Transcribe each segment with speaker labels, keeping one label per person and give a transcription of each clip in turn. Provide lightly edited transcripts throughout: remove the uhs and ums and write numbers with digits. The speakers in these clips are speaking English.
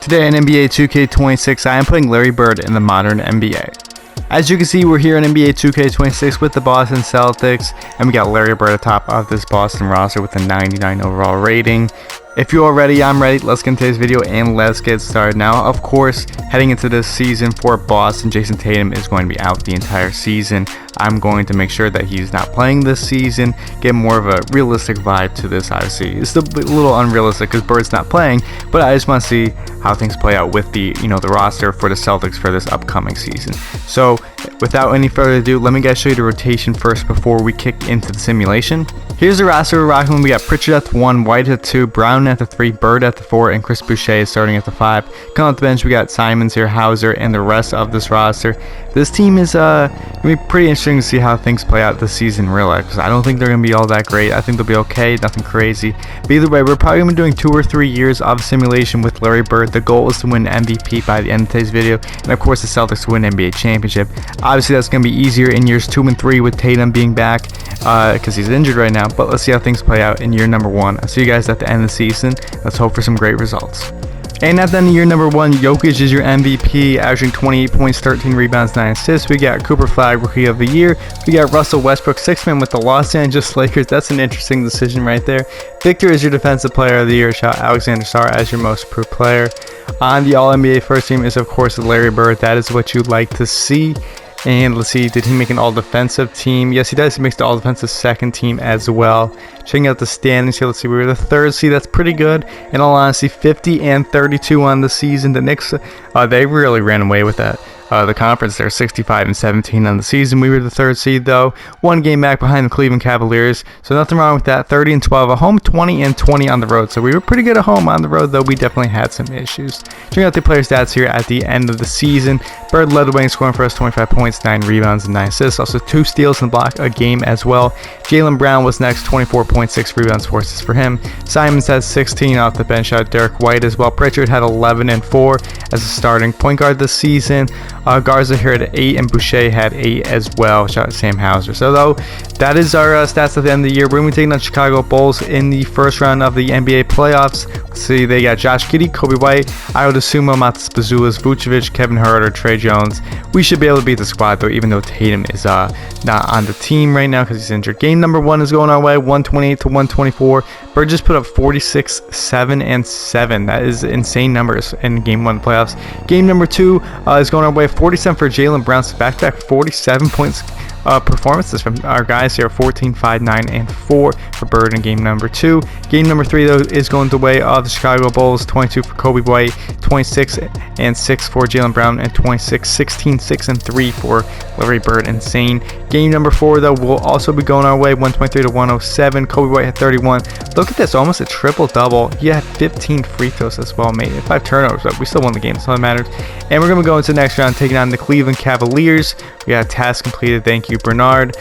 Speaker 1: Today in NBA 2K26, I am putting Larry Bird in the modern NBA. As you can see, we're here in NBA 2K26 with the Boston Celtics, and we got Larry Bird atop of this Boston roster with a 99 overall rating. If you're all ready, I'm ready. Let's get into today's video and let's get started. Now, of course, heading into this season for Boston, Jason Tatum is going to be out the entire season. I'm going to make sure that he's not playing this season, get more of a realistic vibe to this. Obviously, it's a little unrealistic because Bird's not playing, but I just want to see how things play out with the the roster for the Celtics for this upcoming season. So, without any further ado, let me guys show you the rotation first before we kick into the simulation. Here's the roster we're rocking with. We got Pritchard at the 1, White at the 2, Brown at the 3, Bird at the 4, and Chris Boucher is starting at the 5. Coming off the bench, we got Simons here, Hauser, and the rest of this roster. This team is going to be pretty interesting to see how things play out this season in real life, because I don't think they're going to be all that great. I think they'll be okay, nothing crazy. But either way, we're probably going to be doing 2 or 3 years of simulation with Larry Bird. The goal is to win MVP by the end of today's video, and of course the Celtics to win NBA championship. Obviously, that's going to be easier in years 2 and 3 with Tatum being back, because he's injured right now. But let's see how things play out in year number 1. I'll see you guys at the end of the season. Let's hope for some great results. And at the end of year number 1, Jokic is your MVP, averaging 28 points, 13 rebounds, 9 assists. We got Cooper Flag, Rookie of the Year. We got Russell Westbrook, 6-man with the Los Angeles Lakers. That's an interesting decision right there. Victor is your Defensive Player of the Year. Shout out Alexander Starr as your most improved player. On the All-NBA first team is, of course, Larry Bird. That is what you'd like to see. And let's see, did he make an all-defensive team? Yes, he does. He makes the all-defensive second team as well. Checking out the standings here, let's see, we were the 3rd seed. That's pretty good. In all honesty, 50 and 32 on the season. The Knicks, they really ran away with that. The conference, they're 65 and 17 on the season. We were the 3rd seed though, 1 game back behind the Cleveland Cavaliers, so nothing wrong with that. 30 and 12 at home, 20 and 20 on the road. So we were pretty good at home. On the road though, we definitely had some issues. Checking out the player stats here at the end of the season. Bird led the way in scoring for us, 25 points, 9 rebounds, and 9 assists. Also 2 steals and block a game as well. Jaylen Brown was next, 24.6 rebounds, 4 assists for him. Simons had 16 off the bench. Out Derek White as well. Pritchard had 11 and 4 as a starting point guard this season. Garza here at 8, and Boucher had 8 as well. Shout out Sam Hauser. So though, that is our stats at the end of the year. We're going to be taking on Chicago Bulls in the first round of the NBA playoffs. Let's see, they got Josh Giddey, Kobe White, Ayo Dosunmu, Matas Bazulis, Vucevic, Kevin Huerter, Trey Jones. We should be able to beat the squad though, even though Tatum is not on the team right now because he's injured. Game number 1 is going our way, 128 to 124. Bird just put up 46, 7, and 7. That is insane numbers in game 1 playoffs. Game number 2 is going our way, 47 for Jaylen Brown. So back-to-back 47 points performances from our guys here, 14, 5, 9, and 4 for Bird in game number 2. Game number 3 though is going the way of the Chicago Bulls, 22 for Kobe White, 26 and 6 for Jaylen Brown, and 26, 16, 6, and 3 for Larry Bird. Insane. Game number 4 though will also be going our way, 123 to 107. Kobe White had 31. Look at this, almost a triple-double. He had 15 free throws as well, made 5 turnovers, but we still won the game, so that matters. And we're going to go into the next round, taking on the Cleveland Cavaliers. We got a task completed. Thank you, Bernard.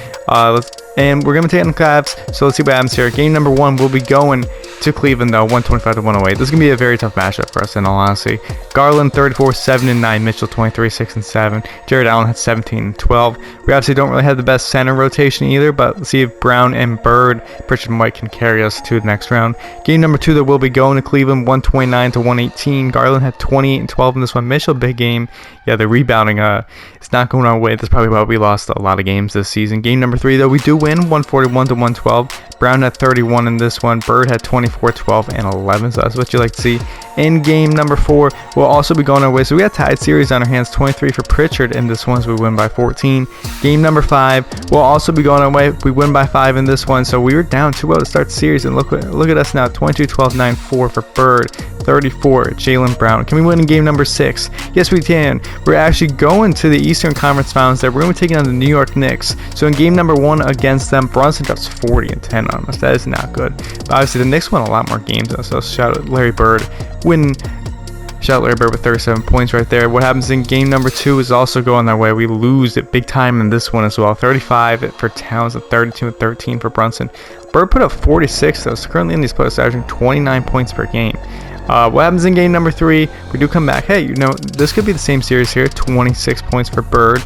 Speaker 1: And we're going to take on the Cavs, so let's see what happens here. Game number 1 will be going to Cleveland, though, 125 to 108. This is going to be a very tough matchup for us, in all honesty. Garland, 34, 7, and 9. Mitchell, 23, 6, and 7. Jared Allen had 17 and 12. We obviously don't really have the best center rotation either, but let's see if Brown and Bird, Pritchard and White can carry us to the next round. Game number 2 that will be going to Cleveland, 129 to 118. Garland had 28 and 12 in this one. Mitchell, big game. Yeah, the rebounding it's not going our way. That's probably why we lost a lot of games this season. Game number 3 though, we do win, 141 to 112. Brown had 31 in this one. Bird had 24, 12, and 11. So that's what you like to see. In game number 4, we'll also be going our way. So we got tied series on our hands, 23 for Pritchard in this one, so we win by 14. Game number 5, we'll also be going our way. We win by 5 in this one, so we were down 2-0 to start the series, and look at us now, 22, 12, 9, 4 for Bird. 34, Jaylen Brown. Can we win in game number 6? Yes, we can. We're actually going to the Eastern Conference Finals there. We're going to be taking on the New York Knicks. So in game number 1 against them, Brunson drops 40 and 10 on us. That is not good. But obviously, the Knicks won a lot more games, so shout out Larry Bird. Shout out Larry Bird with 37 points right there. What happens in game number 2 is also going their way. We lose it big time in this one as well. 35 for Towns and 32 and 13 for Brunson. Bird put up 46 though. So currently in these playoffs, averaging 29 points per game. What happens in game number 3? We do come back. Hey, you know, this could be the same series here. 26 points for Bird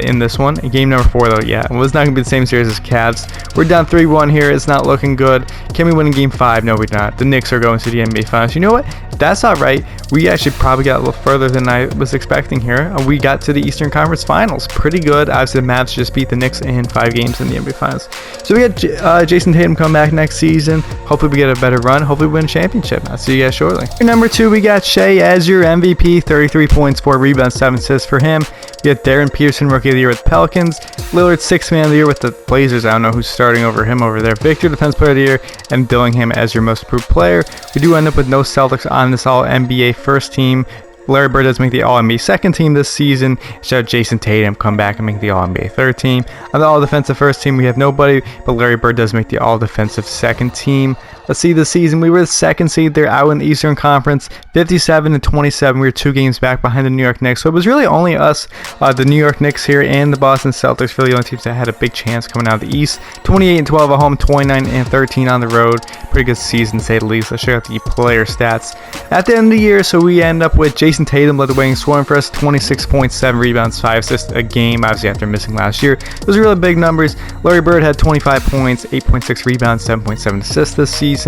Speaker 1: in this one. In game number 4, though, yeah, it was not going to be the same series as Cavs. We're down 3-1 here. It's not looking good. Can we win in game 5? No, we're not. The Knicks are going to the NBA Finals. You know what? That's all right. We actually probably got a little further than I was expecting here. We got to the Eastern Conference Finals. Pretty good. Obviously, the Mavs just beat the Knicks in 5 games in the NBA Finals. So we got Jason Tatum come back next season. Hopefully, we get a better run. Hopefully, we win a championship. I'll see you guys shortly. Number 2, we got Shea as your MVP. 33 points, 4 rebounds, 7 assists for him. We got Darren Pearson, Rookie of the Year with the Pelicans. Lillard, 6th Man of the Year with the Blazers. I don't know who's starting over him over there. Victor, Defense Player of the Year, and Dillingham as your Most Improved Player. We do end up with no Celtics on this All-NBA first team. Larry Bird does make the All-NBA second team this season. Shout out Jason Tatum come back and make the All-NBA third team. On the All-Defensive first team, we have nobody, but Larry Bird does make the All-Defensive second team. Let's see this season. We were the 2nd seed. They're out in the Eastern Conference, 57-27. We were 2 games back behind the New York Knicks. So it was really only us, the New York Knicks here, and the Boston Celtics, really the only teams that had a big chance coming out of the East. 28-12 at home, 29-13 on the road. Pretty good season, to say the least. Let's check out the player stats at the end of the year. So we end up with Jason Tatum led the way in scoring for us, 26 points, 7 rebounds, 5 assists a game, obviously after missing last year. Those are really big numbers. Larry Bird had 25 points, 8.6 rebounds, 7.7 assists this season.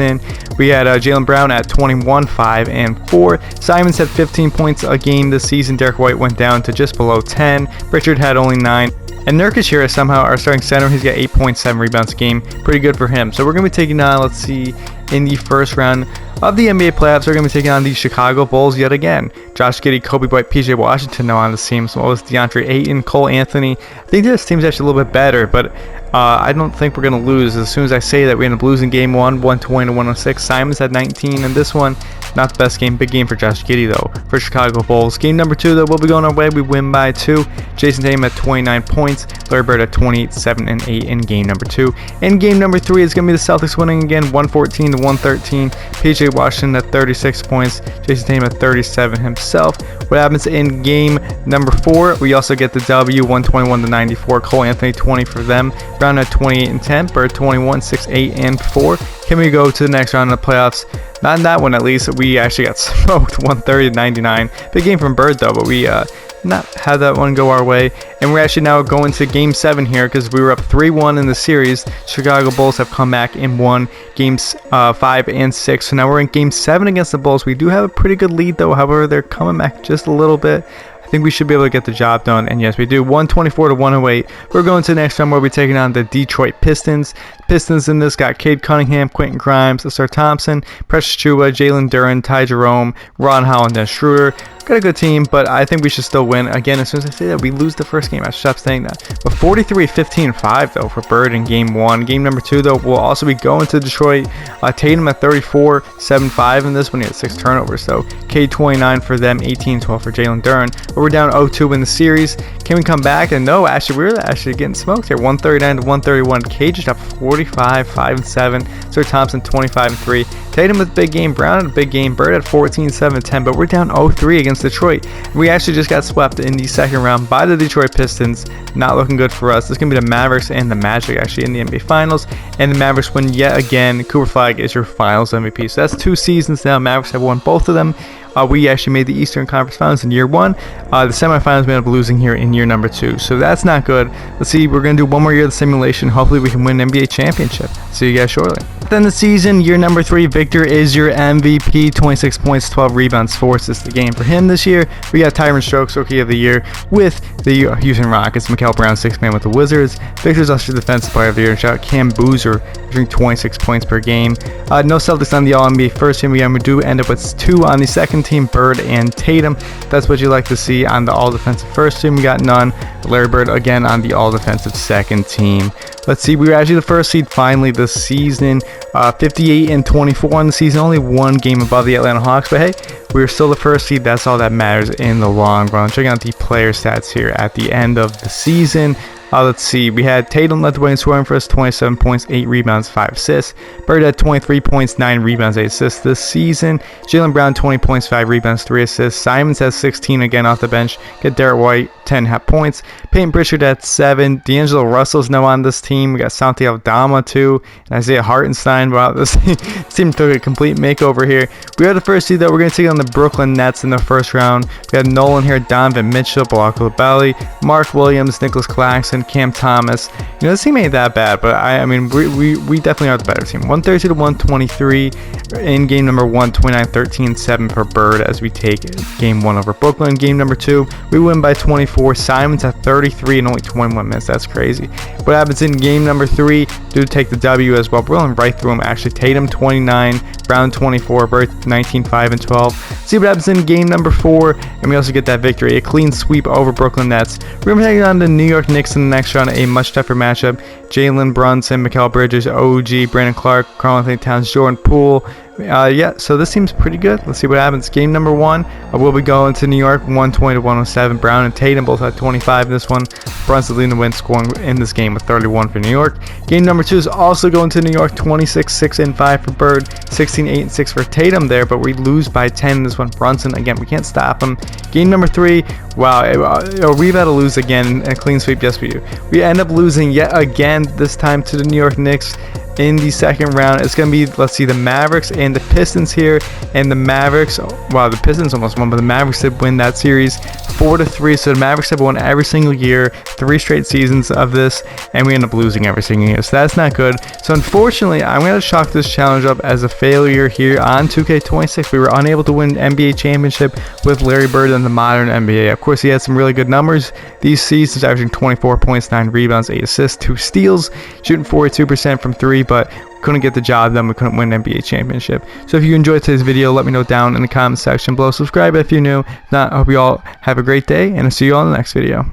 Speaker 1: We had Jaylen Brown at 21, 5, and 4. Simons had 15 points a game this season. Derek White went down to just below 10. Richard had only 9. And Nurkic here is somehow our starting center. He's got 8.7 rebounds a game. Pretty good for him. So we're going to be taking on, let's see, in the first round of the NBA playoffs, we're going to be taking on the Chicago Bulls yet again. Josh Giddey, Kobe White, PJ Washington now on the team, as well as DeAndre Ayton, Cole Anthony. I think this team's actually a little bit better, but I don't think we're going to lose. As soon as I say that, we end up losing game 1, 120-106. Simons had 19 in this one. Not the best game. Big game for Josh Giddey, though, for Chicago Bulls. Game number 2, though, will be going our way. We win by 2. Jason Tatum at 29 points. Larry Bird at 28, 7, and 8 in game number 2. In game number 3, it's going to be the Celtics winning again, 114-113. PJ Washington at 36 points. Jason Tatum at 37 himself. What happens in game number 4? We also get the W, 121-94. Cole Anthony, 20 for them. Brown at 28 and 10. Bird 21, 6, 8, and 4. Can we go to the next round of the playoffs? Not in that one, at least. We actually got smoked, 130-99. Big game from Bird, though, but we not had that one go our way. And we're actually now going to game 7 here because we were up 3-1 in the series. Chicago Bulls have come back and won games 5 and 6. So now we're in game 7 against the Bulls. We do have a pretty good lead, though. However, they're coming back just a little bit. I think we should be able to get the job done, and yes, we do. 124-108. We're going to the next round where we're taking on the Detroit Pistons. Pistons in this got Cade Cunningham, Quentin Grimes, Asar Thompson, Precious Achiuwa, Jalen Duren, Ty Jerome, Ron Howell, Dennis Schroeder. Got a good team, but I think we should still win. Again, as soon as I say that, we lose the first game. I should stop saying that. But 43-15-5, though, for Bird in game 1. Game number 2, though, we'll also be going to Detroit. Tatum at 34-7-5 in this one. He had 6 turnovers, so Cade 29 for them, 18-12 for Jalen Duren. But we're down 0-2 in the series. Can we come back? And no, actually, we're actually getting smoked here. 139-131. Cade just up 45, 5-7. Asar Thompson 25-3. Tatum with a big game. Brown had a big game. Bird at 14-7-10. But we're down 0-3 against Detroit. We actually just got swept in the second round by the Detroit Pistons. Not looking good for us. This is going to be the Mavericks and the Magic actually in the NBA Finals. And the Mavericks win yet again. Cooper Flag is your Finals MVP. So that's 2 seasons now. Mavericks have won both of them. We actually made the Eastern Conference Finals in year 1. The semifinals we ended up losing here in year number 2. So that's not good. Let's see. We're going to do one more year of the simulation. Hopefully we can win an NBA championship. See you guys shortly. Then the season, year number 3, Victor is your MVP. 26 points, 12 rebounds, 4 assists a game for him this year. We got Tyron Stokes, Rookie of the Year with the Houston Rockets. Mikael Brown, 6th man with the Wizards. Victor's also Defensive Player of the Year. And shout out Cam Boozer, averaging 26 points per game. No Celtics on the All-NBA first team. We do end up with 2 on the second team, Bird and Tatum. That's what you like to see on the All-Defensive first team. We got none. Larry Bird again on the All-Defensive second team. Let's see, we were actually the first seed finally this season. 58-24 on the season, only 1 game above the Atlanta Hawks. But hey, we were still the first seed. That's all that matters in the long run. Checking out the player stats here at the end of the season. Let's see. We had Tatum led the way in scoring for us, 27 points, 8 rebounds, 5 assists. Bird had 23 points, 9 rebounds, 8 assists this season. Jaylen Brown, 20 points, 5 rebounds, 3 assists. Simons has 16 again off the bench. Get Derek White, 10.5 points. Peyton Pritchard at 7. D'Angelo Russell's now on this team. We got Santi Aldama too, and Isaiah Hartenstein. Wow, this team took a complete makeover here. We are the first seed, though. We're going to take on the Brooklyn Nets in the first round. We have Nolan here, Donovan Mitchell, Balak Belly, Mark Williams, Nicholas Claxton, Cam Thomas. You know, this team ain't that bad, but I mean, we definitely are the better team. 132 to 123 in game number 1, 29-13-7 for Bird as we take game 1 over Brooklyn. Game number 2, we win by 24. Simons at 33 in only 21 minutes. That's crazy. What happens in game number 3? Do take the W as well. We're rolling right through them. Actually, Tatum 29, Brown 24, Bird 19, 5 and 12. See what happens in game number 4, and we also get that victory, a clean sweep over Brooklyn Nets. We're going to take on the New York Knicks in the next round, a much tougher matchup. Jalen Brunson, Mikal Bridges, OG, Brandon Clark, Karl-Anthony Towns, Jordan Poole. Yeah, so this seems pretty good. Let's see what happens. Game number 1, we'll be going to New York, 120 to 107. Brown and Tatum both had 25 in this one. Brunson leading the win, scoring in this game with 31 for New York. Game number 2 is also going to New York, 26, 6 and 5 for Bird, 16, 8 and 6 for Tatum there, but we lose by 10 in this one. Brunson, again, we can't stop him. Game number 3, wow, we've had to lose again. A clean sweep, yes we do. We end up losing yet again, this time to the New York Knicks. In the second round, it's going to be, let's see, the Mavericks and the Pistons here. And the Mavericks, wow, the Pistons almost won, but the Mavericks did win that series 4-3. So the Mavericks have won every single year, 3 straight seasons of this, and we end up losing every single year. So that's not good. So unfortunately, I'm going to chalk this challenge up as a failure here on 2K26. We were unable to win NBA championship with Larry Bird in the modern NBA. Of course, he had some really good numbers these seasons, averaging 24 points, 9 rebounds, 8 assists, 2 steals, shooting 42% from 3, but couldn't get the job done. We couldn't win an NBA championship. So if you enjoyed today's video, let me know down in the comment section below. Subscribe if you're new. If not, I hope you all have a great day, and I'll see you all in the next video.